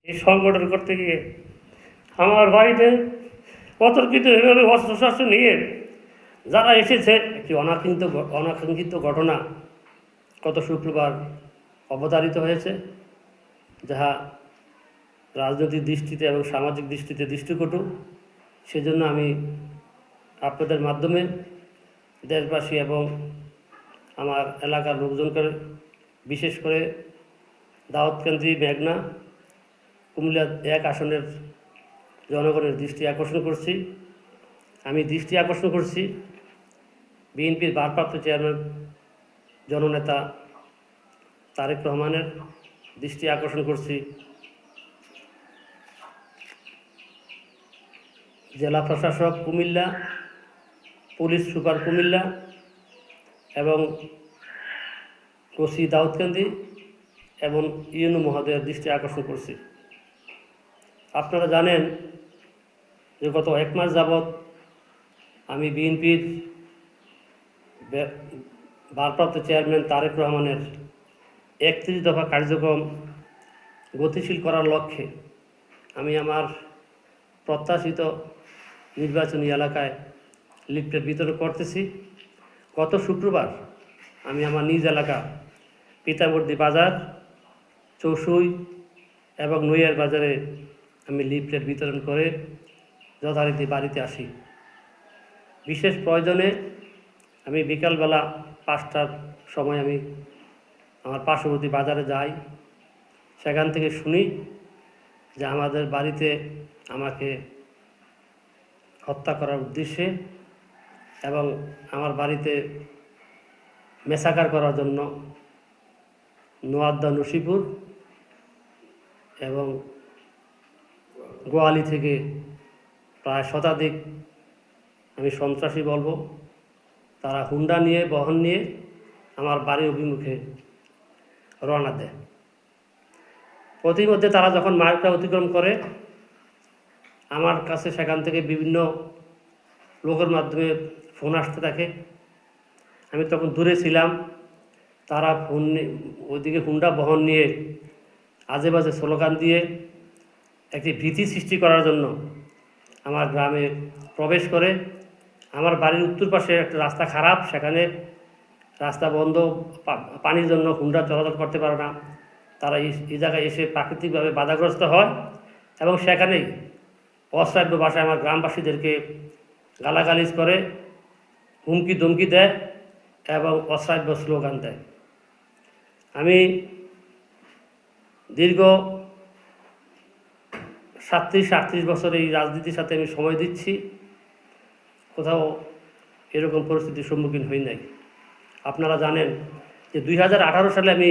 এই সংগঠন করতে গিয়ে আমার বাড়িতে অতর্কিত এভাবে অস্ত্রশস্ত্র নিয়ে যারা এসেছে, একটি অনাকাঙ্ক্ষিত ঘটনা গত শুক্রবার অবতারিত হয়েছে, যাহা রাজনৈতিক দৃষ্টিতে এবং সামাজিক দৃষ্টিতে দৃষ্টিকটু। সেজন্য আমি আপনাদের মাধ্যমে দেশবাসী এবং আমার এলাকার লোকজনকে, বিশেষ করে দাউদকান্দি, মেঘনা, কুমিল্লা 1 আসনের জনগণের দৃষ্টি আকর্ষণ করছি। আমি দৃষ্টি আকর্ষণ করছি বিএনপির ভারপ্রাপ্ত চেয়ারম্যান জননেতা তারেক রহমানের দৃষ্টি আকর্ষণ করছি জেলা প্রশাসক কুমিল্লা, পুলিশ সুপার কুমিল্লা এবং ওসি দাউদকান্দি এবং ইউনু মহোদয়ের দৃষ্টি আকর্ষণ করছি। আপনারা জানেন যে গত 1 মাস যাবৎ আমি বিএনপির ভারপ্রাপ্ত চেয়ারম্যান তারেক রহমানের 31 দফা কার্যক্রম গতিশীল করার লক্ষ্যে আমি আমার প্রত্যাশিত নির্বাচনী এলাকায় লিফলেট বিতরণ করতেছি। গত শুক্রবার আমি আমার নিজ এলাকা পিতাবর্দী বাজার, চৌসুই এবং নইয়ার বাজারে আমি লিফলেট বিতরণ করে যথারীতি বাড়িতে আসি। বিশেষ প্রয়োজনে আমি বিকালবেলা 5টার সময় আমি আমার পার্শ্ববর্তী বাজারে যাই। সেখান থেকে শুনি যে আমাদের বাড়িতে আমাকে হত্যা করার উদ্দেশ্যে এবং আমার বাড়িতে মেসাকার করার জন্য নোয়াদ্দা, নসিপুর এবং গোয়ালি থেকে প্রায় শতাধিক, আমি সন্ত্রাসী বলবো, তারা হুন্ডা নিয়ে, বহন নিয়ে আমার বাড়ির অভিমুখে রওনা দেয়। প্রতিমধ্যে তারা যখন মার্গটা অতিক্রম করে, আমার কাছে সেখান থেকে বিভিন্ন লোকের মাধ্যমে ফোন আসতে থাকে। আমি তখন দূরে ছিলাম। তারা ফোন ওইদিকে হুন্ডা বহন নিয়ে আজে বাজে স্লোগান দিয়ে একটি ভীতি সৃষ্টি করার জন্য আমার গ্রামে প্রবেশ করে। আমার বাড়ির উত্তর পাশে একটা রাস্তা খারাপ, সেখানে রাস্তা বন্ধ, পানির জন্য হুন্ডা চলাচল করতে পারে না। তারা এই জায়গায় এসে প্রাকৃতিকভাবে বাধাগ্রস্ত হয় এবং সেখানেই অশ্রাব্য ভাষায় আমার গ্রামবাসীদেরকে গালাগালিজ করে, হুমকি ধমকি দেয় এবং অশ্রাব্য স্লোগান দেয়। আমি দীর্ঘ 37-38 বছর এই রাজনীতির সাথে আমি সময় দিচ্ছি, কোথাও এরকম পরিস্থিতির সম্মুখীন হই নাই। আপনারা জানেন যে 2018 সালে আমি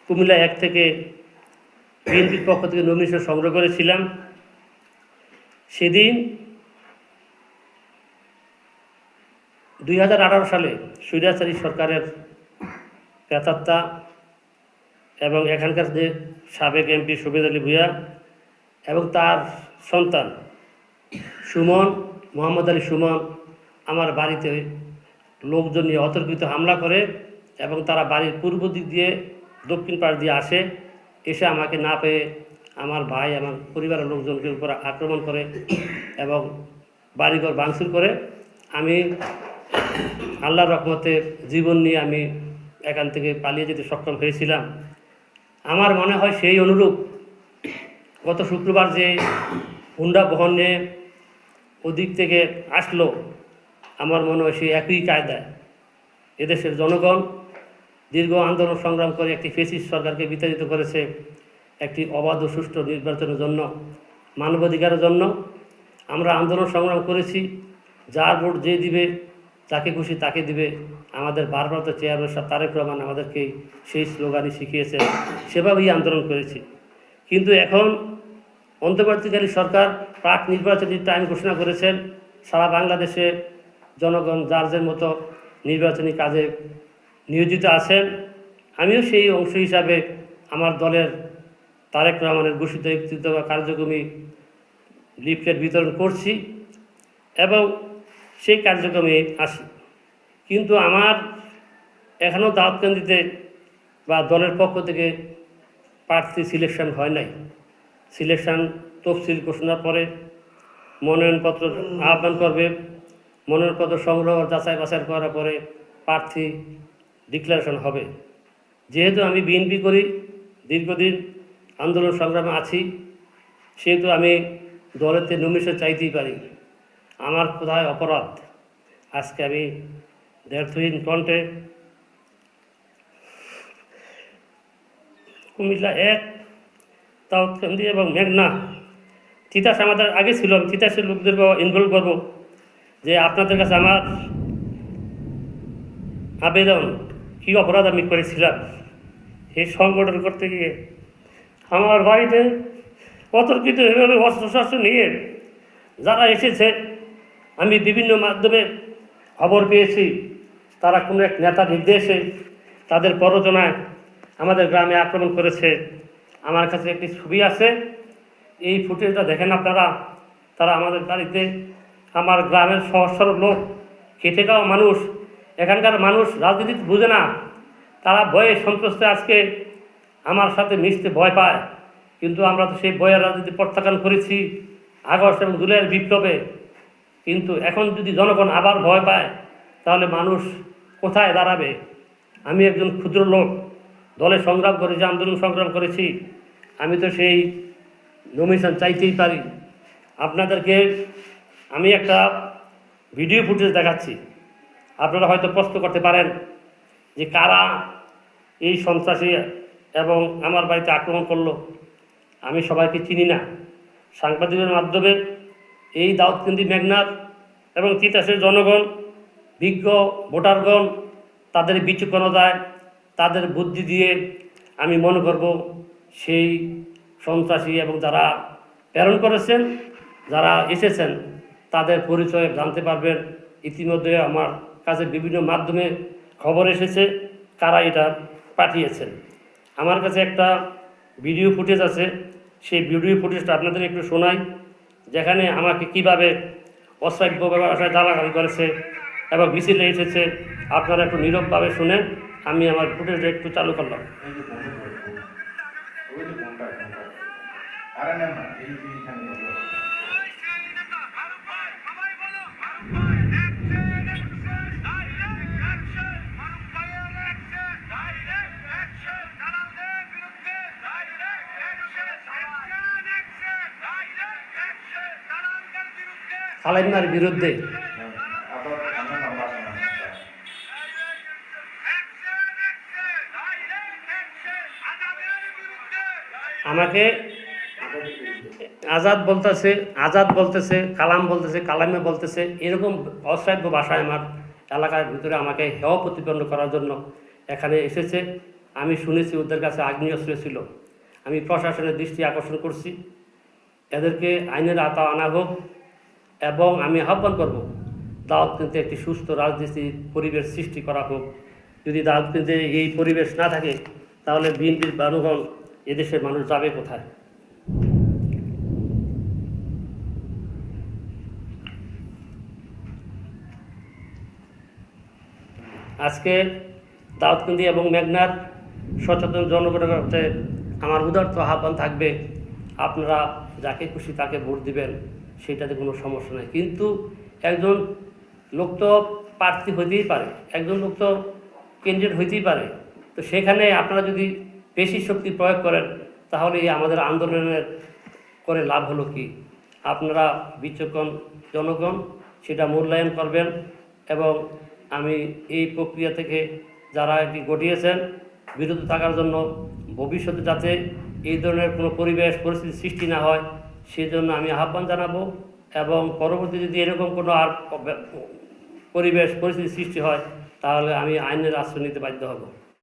কুমিল্লা 1 থেকে বিএনপির পক্ষ থেকে নমিনেশন সংগ্রহ করেছিলাম। সেদিন 2018 সালে স্বৈরাচারী সরকারের প্রেতাত্মা এবং এখানকার যে সাবেক এমপি শফিদ আলী ভূঁইয়া এবং তার সন্তান সুমন, মোহাম্মদ আলী সুমন আমার বাড়িতে লোকজন নিয়ে অতর্কিত হামলা করে এবং তারা বাড়ির পূর্ব দিক দিয়ে দক্ষিণ পাশ দিয়ে আসে। এসে আমাকে না পেয়ে আমার ভাই, আমার পরিবারের লোকজনকে উপর আক্রমণ করে এবং বাড়িঘর ভাঙচুর করে। আমি আল্লাহর রহমতে জীবন নিয়ে আমি এখান থেকে পালিয়ে যেতে সক্ষম হয়েছিলাম। আমার মনে হয় সেই অনুরূপ গত শুক্রবার যে হুন্ডা বহন নিয়ে ওদিক থেকে আসলো, আমার মনে হয় সেই একই কায়দায় এদেশের জনগণ দীর্ঘ আন্দোলন সংগ্রাম করে একটি ফ্যাসিস্ট সরকারকে বিতাড়িত করেছে একটি অবাধ ও সুষ্ঠু নির্বাচনের জন্য, মানবাধিকারের জন্য। আমরা আন্দোলন সংগ্রাম করেছি, যার ভোট যে দিবে, যাকে খুশি তাকে দিবে। আমাদের ভারপ্রাপ্ত চেয়ারম্যান তারেক রহমান আমাদেরকে সেই স্লোগানই শিখিয়েছেন, সেভাবেই আন্দোলন করেছি। কিন্তু এখন অন্তর্বর্তীকালীন সরকার প্রাক নির্বাচনী টাইম ঘোষণা করেছেন। সারা বাংলাদেশে জনগণ যার যার মতো নির্বাচনী কাজে নিয়োজিত আছেন। আমিও সেই অংশ হিসাবে আমার দলের তারেক রহমানের ঘোষিত 31 দফা কার্যক্রমে লিফলেট বিতরণ করছি এবং সেই কার্যক্রমে আসি। কিন্তু আমার এখনও দাউদকান্দিতে বা দলের পক্ষ থেকে প্রার্থী সিলেকশন হয় নাই। সিলেকশন তফসিল ঘোষণার পরে মনোনয়নপত্র আহ্বান করবে। মনোনয়নপত্র সংগ্রহ যাচাই বাছাই করার পরে প্রার্থী ডিক্লারেশন হবে। যেহেতু আমি বিএনপি করি, দীর্ঘদিন আন্দোলন সংগ্রামে আছি, সেহেতু আমি দলেতে নমিনেশন চাইতেই পারি। আমার কোথায় অপরাধ? আজকে আমি দ্ব্যর্থহীন কণ্ঠে কুমিল্লা 1, দাউদকান্দি এবং মেঘনা, তিতাস আমাদের আগে ছিল, আমি তিতাসের লোকদেরকে ইনভলভ করবো যে আপনাদের কাছে আমার আবেদন, কী অপরাধ আমি করেছিলাম। এই সংগঠন করতে গিয়ে আমার বাড়িতে অতর্কিত এভাবে অস্ত্রশস্ত্র নিয়ে যারা এসেছে, আমি বিভিন্ন মাধ্যমে খবর পেয়েছি তারা কোনো এক নেতার নির্দেশে তাদের প্ররোচনায় আমাদের গ্রামে আক্রমণ করেছে। আমার কাছে একটি ছবি আছে, এই ফুটেজটা দেখেন আপনারা। তারা আমাদের বাড়িতে, আমার গ্রামের সহজ সরল লোক, খেটে খাওয়া মানুষ, এখানকার মানুষ রাজনীতি বুঝে না, তারা ভয়ে সন্ত্রস্তে আজকে আমার সাথে মিশতে ভয় পায়। কিন্তু আমরা তো সেই ভয়ের রাজনীতি প্রত্যাখ্যান করেছি আগস্ট এবং জুলাইয়ের বিপ্লবে। কিন্তু এখন যদি জনগণ আবার ভয় পায়, তাহলে মানুষ কোথায় দাঁড়াবে? আমি একজন ক্ষুদ্র লোক, দলে সংগ্রাম করেছি, আন্দোলন সংগ্রাম করেছি, আমি তো সেই নমিনেশন চাইতেই পারি। আপনাদেরকে আমি একটা ভিডিও ফুটেজ দেখাচ্ছি, আপনারা হয়তো প্রশ্ন করতে পারেন যে কারা এই সন্ত্রাসী এবং আমার বাড়িতে আক্রমণ করলো। আমি সবাইকে চিনি না। সাংবাদিকের মাধ্যমে এই দাউদকান্দি, মেঘনার এবং তিতাসের জনগণ, বিজ্ঞ ভোটারগণ, তাদের বিচক্ষণতায়, তাদের বুদ্ধি দিয়ে আমি মনে করব সেই সন্ত্রাসী এবং যারা প্রেরণ করেছেন, যারা এসেছেন, তাদের পরিচয় জানতে পারবেন। ইতিমধ্যে আমার কাছে বিভিন্ন মাধ্যমে খবর এসেছে কারা এটা পাঠিয়েছেন। আমার কাছে একটা ভিডিও ফুটেজ আছে, সেই ভিডিও ফুটেজটা আপনাদের একটু শোনাই, যেখানে আমাকে কিভাবে অশ্রাব্য ভাষায় গালাগালি করেছে এবং মিছিলে এসেছে। আপনারা একটু নীরবভাবে শুনেন। আমি আমার ফুটেজটা একটু চালু করলাম। খালাইনার বিরুদ্ধে আমাকে আজাদ বলতেছে, কালাম বলতেছে, কালামে বলতেছে, এরকম অশ্রাব্য ভাষায় আমার এলাকার ভিতরে আমাকে হেয় প্রতিপন্ন করার জন্য এখানে এসেছে। আমি শুনেছি ওদের কাছে আগ্নেয়াস্ত্র ছিল। আমি প্রশাসনের দৃষ্টি আকর্ষণ করছি, এদেরকে আইনের আওতায় আনা হোক এবং আমি আহ্বান করব দাউদকান্দিতে একটি সুস্থ রাজনীতির পরিবেশ সৃষ্টি করা হোক। যদি দাউদকান্দিতে এই পরিবেশ না থাকে, তাহলে বিএনপির জনগণ, এদেশের মানুষ যাবে কোথায়? আজকে দাউদকান্দি এবং মেঘনার সচেতন জনগণের কাছে আমার উদার্ত আহ্বান থাকবে, আপনারা যাকে খুশি তাকে ভোট দিবেন, সেটাতে কোনো সমস্যা নেই। কিন্তু একজন লোক তো প্রার্থী হইতেই পারে, একজন লোক তো ক্যান্ডিডেট হইতেই পারে। তো সেখানে আপনারা যদি বেশি শক্তি প্রয়োগ করেন, তাহলে এই আমাদের আন্দোলনের করে লাভ হলো কি? আপনারা বিচক্ষণ জনগণ সেটা মূল্যায়ন করবেন। এবং আমি এই প্রক্রিয়া থেকে যারা এটি ঘটিয়েছেন বিরত থাকার জন্য, ভবিষ্যতে যাতে এই ধরনের কোনো পরিবেশ পরিস্থিতি সৃষ্টি না হয়, সেজন্য আমি আহ্বান জানাবো। এবং পরবর্তী যদি এরকম কোনো আর পরিবেশ পরিস্থিতি সৃষ্টি হয়, তাহলে আমি আইনের আশ্রয় নিতে বাধ্য হব।